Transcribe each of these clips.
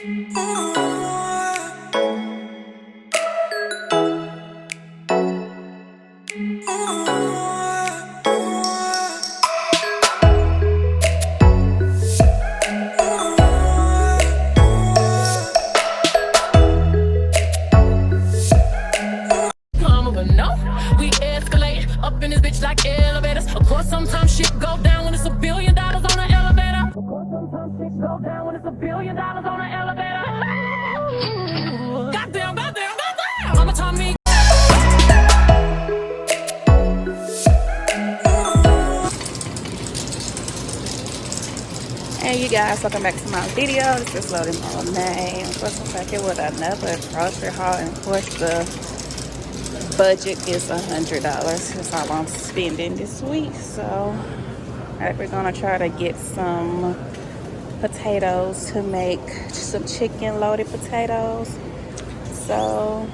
But no, we escalate up in this bitch like elevators. Of course, sometimes shit go down when it's $1 billion on an elevator. Of course, sometimes shit go down when it's $1 billion on an elevator. Goddamn, goddamn, goddamn. Mama told me. Hey you guys, welcome back to my video. This is Loading Monet. I'm supposed to be back here with another grocery haul, and of course the budget is $100. That's all I'm spending this week. So we're gonna try to get some potatoes to make some chicken loaded potatoes. So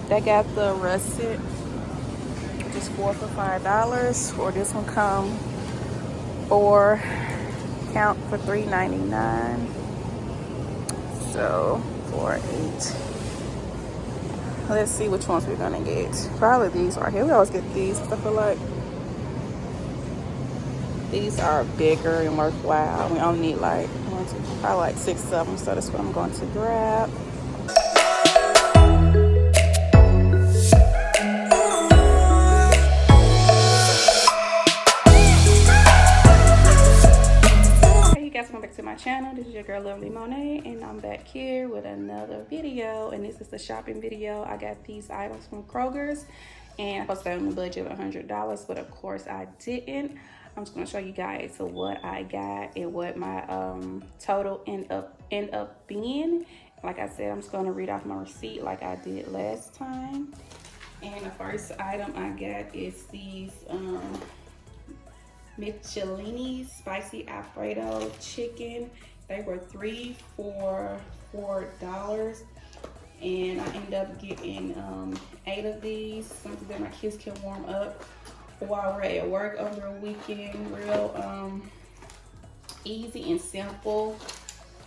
they got the russet, which is 4 for $5, or this one come 4 count for $3.99. So 4, 8. Let's see which ones we're gonna get. Probably these right here. We always get these because I feel like these are bigger and worthwhile. We only need like probably like 6 of them. So that's what I'm going to grab. Welcome back to my channel. This is your girl Lovely Monet, and I'm back here with another video, and this is the shopping video. I got these items from Kroger's, and I posted on the budget of $100, but of course I didn't. I'm just going to show you guys what I got and what my total end up being. Like I said, I'm just going to read off my receipt like I did last time. And the first item I got is these Michelini's spicy Alfredo chicken. They were 3 for $4, and I ended up getting 8 of these, something that my kids can warm up while we're at work over a weekend. Real easy and simple.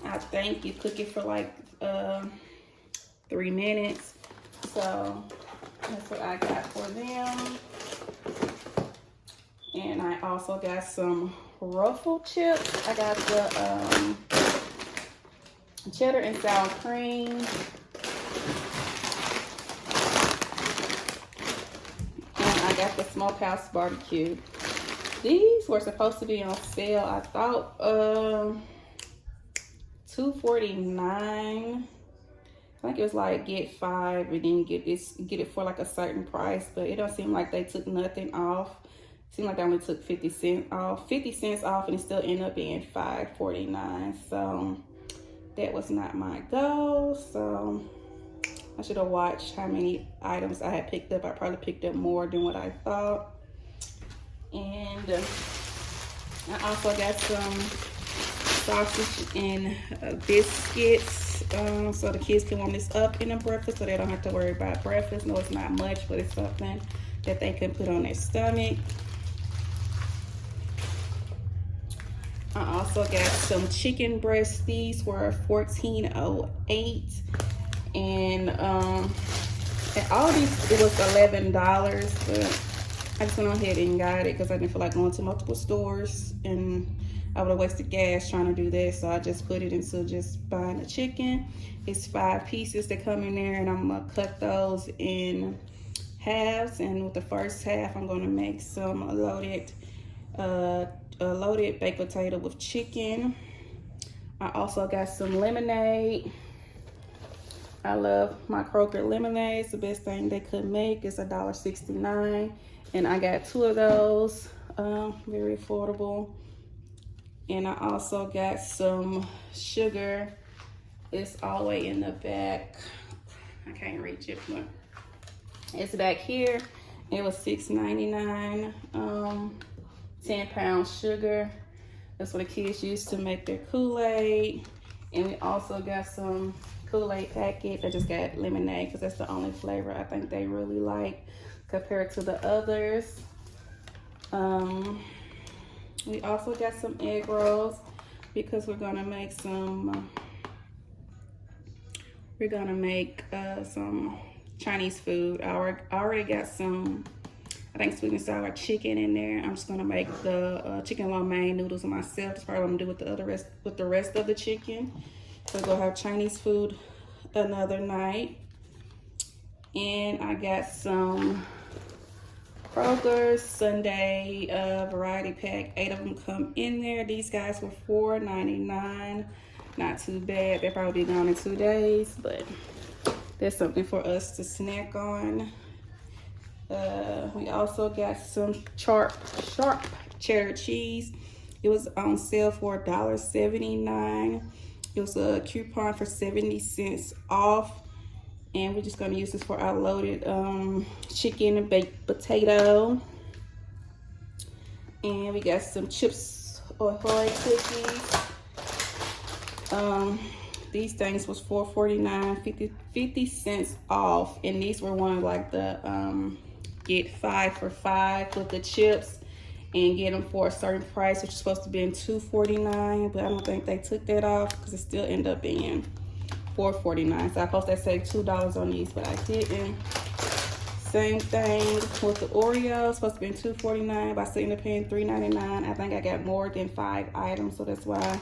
I think you cook it for like 3 minutes. So that's what I got for them. And I also got some ruffle chips. I got the cheddar and sour cream. And I got the smokehouse barbecue. These were supposed to be on sale. I thought $2.49. I think it was like get 5 and then get it for like a certain price, but it don't seem like they took nothing off. Seemed like I only took 50 cents off, and it still ended up being $5.49. So that was not my goal. So I should have watched how many items I had picked up. I probably picked up more than what I thought. And I also got some sausage and biscuits, so the kids can warm this up in the breakfast, so they don't have to worry about breakfast. No, it's not much, but it's something that they can put on their stomach. I also got some chicken breasts. These were $14.08, and all these, it was $11, but I just went ahead and got it because I didn't feel like going to multiple stores, and I would have wasted gas trying to do that. So I just put it into just buying the chicken. It's 5 pieces that come in there, and I'm gonna cut those in halves. And with the first half, I'm gonna make some loaded baked potato with chicken. I also got some lemonade. I love my Kroger lemonade. It's the best thing they could make. It's $1.69, and I got 2 of those. Very affordable. And I also got some sugar. It's all the way in the back. I can't reach it, but it's back here. It was $6.99. 10-pound sugar. That's what the kids use to make their Kool-Aid. And we also got some Kool-Aid packet. I just got lemonade because that's the only flavor I think they really like compared to the others. We also got some egg rolls because we're gonna make some We're gonna make some Chinese food. I already got some, I think, sweet and sour chicken in there. I'm just gonna make the chicken lo mein noodles myself. That's probably what I'm gonna do with the rest of the chicken. So we'll go have Chinese food another night. And I got some Kroger Sunday variety pack. 8 of them come in there. These guys were $4.99. Not too bad. They'll probably be gone in 2 days, but there's something for us to snack on. We also got some sharp cheddar cheese. It was on sale for $1.79. It was a coupon for 70 cents off. And we're just gonna use this for our loaded chicken and baked potato. And we got some Chips Ahoy cookies. These things was $4.49, 50 cents off. And these were one of like the get 5 for $5 with the chips and get them for a certain price, which is supposed to be in $2.49, but I don't think they took that off because it still ended up being $4.49. So I supposed to save $2 on these, but I didn't. Same thing with the Oreos, supposed to be in $2.49, but I still ended up paying $3.99. I think I got more than 5 items, so that's why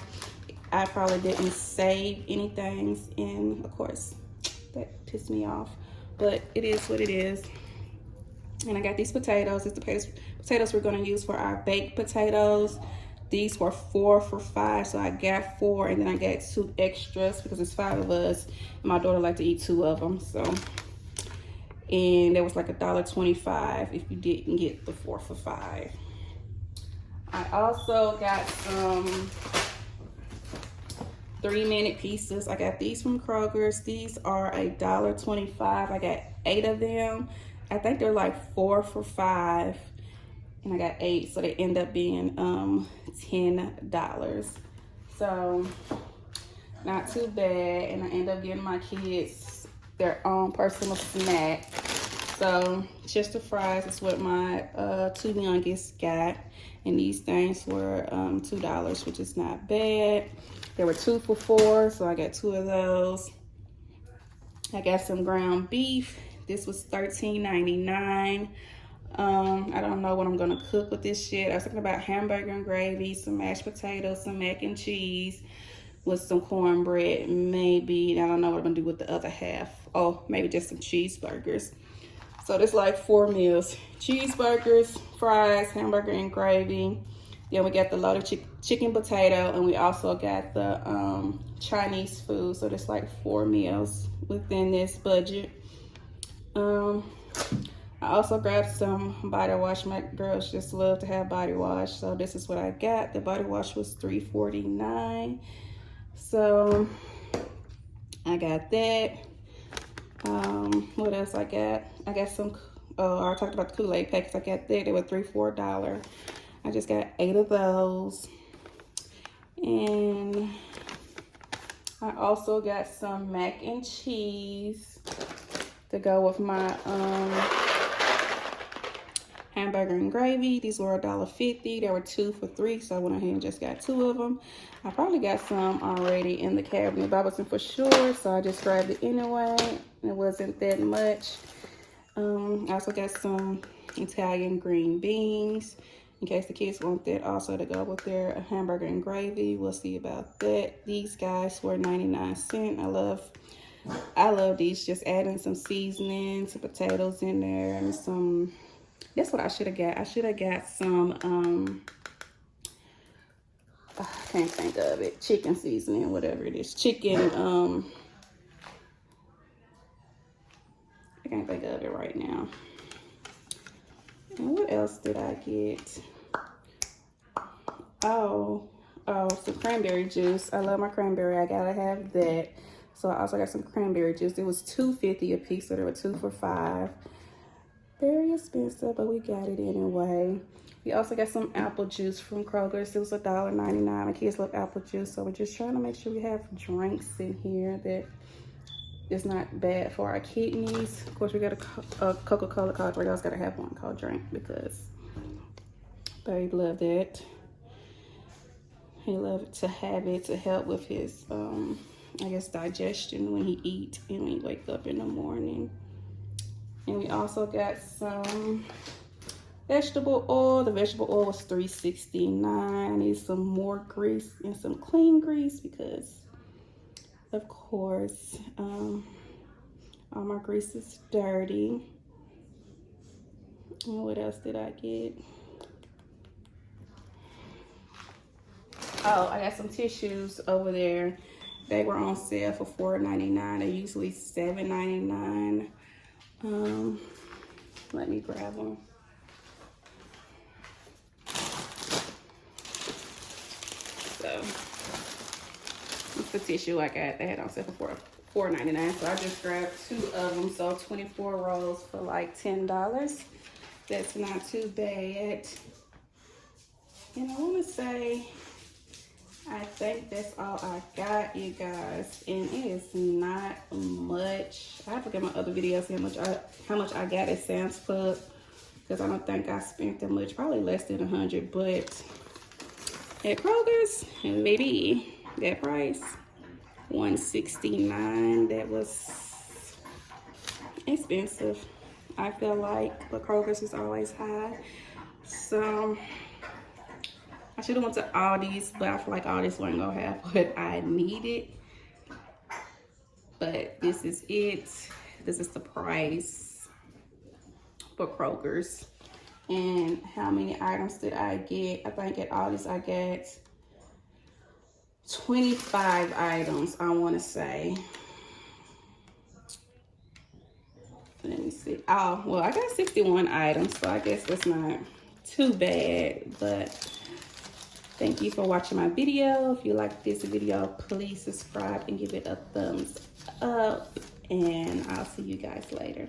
I probably didn't save anything. And of course, that pissed me off, but it is what it is. And I got these potatoes. It's the potatoes we're going to use for our baked potatoes. These were 4 for $5, so I got 4, and then I got 2 extras because it's 5 of us, and my daughter liked to eat 2 of them. So, and there was like $1.25 if you didn't get the 4 for $5. I also got some 3-minute pizzas. I got these from Kroger's. These are $1.25. I got 8 of them. I think they're like 4 for $5, and I got 8, so they end up being $10. So not too bad. And I end up getting my kids their own personal snack. So Chester fries is what my 2 youngest got, and these things were $2, which is not bad. There were 2 for $4, so I got 2 of those. I got some ground beef. This was $13.99. I don't know what I'm gonna cook with this shit. I was thinking about hamburger and gravy, some mashed potatoes, some mac and cheese with some cornbread, maybe. I don't know what I'm gonna do with the other half. Oh, maybe just some cheeseburgers. So there's like 4 meals: cheeseburgers, fries, hamburger and gravy. Then we got the loaded chicken potato, and we also got the Chinese food. So there's like 4 meals within this budget. I also grabbed some body wash. My girls just love to have body wash, so this is what I got. The body wash was $3.49, so I got that. What else I got? I got some, I talked about the Kool-Aid packs. I got that. They were $3 for $1. I just got 8 of those. And I also got some mac and cheese to go with my hamburger and gravy. These were $1.50. There were 2 for $3, so I went ahead and just got 2 of them. I probably got some already in the cabinet, but I wasn't for sure, so I just grabbed it anyway. It wasn't that much. I also got some Italian green beans in case the kids want that also to go with their hamburger and gravy. We'll see about that. These guys were 99 cents. I love these. Just adding some seasoning, some potatoes in there, and some, that's what I should have got. I should have got some, I can't think of it. Chicken seasoning, whatever it is. Chicken, I can't think of it right now. And what else did I get? Oh, some cranberry juice. I love my cranberry. I gotta have that. So I also got some cranberry juice. It was $2.50 a piece, so there were 2 for $5. Very expensive, but we got it anyway. We also got some apple juice from Kroger's. It was $1.99. My kids love apple juice, so we're just trying to make sure we have drinks in here that is not bad for our kidneys. Of course, we got a Coca-Cola card. We also gotta have one called drink because babe loved it. He loved to have it to help with his I guess, digestion when he eat and when he wake up in the morning. And we also got some vegetable oil. The vegetable oil was $3.69. I need some more grease and some clean grease because, of course, all my grease is dirty. And what else did I get? Oh, I got some tissues over there. They were on sale for $4.99. They're usually $7.99. Let me grab them. So, it's the tissue I got. They had on sale for $4.99. So I just grabbed 2 of them. So 24 rolls for like $10. That's not too bad. And I want to say, I think that's all I got, you guys, and it is not much. I have to look at my other videos, how much I got at Sam's Club, because I don't think I spent that much, probably less than 100. But at Kroger's, maybe that price, $169. That was expensive, I feel like, but Kroger's is always high. So I should have went to Aldi's, but I feel like Aldi's wasn't gonna have what I needed. But this is it. This is the price for Kroger's. And how many items did I get? I think at Aldi's I got 25 items, I want to say. Let me see. Oh, well, I got 61 items, so I guess that's not too bad, but thank you for watching my video. If you like this video, please subscribe and give it a thumbs up. And I'll see you guys later.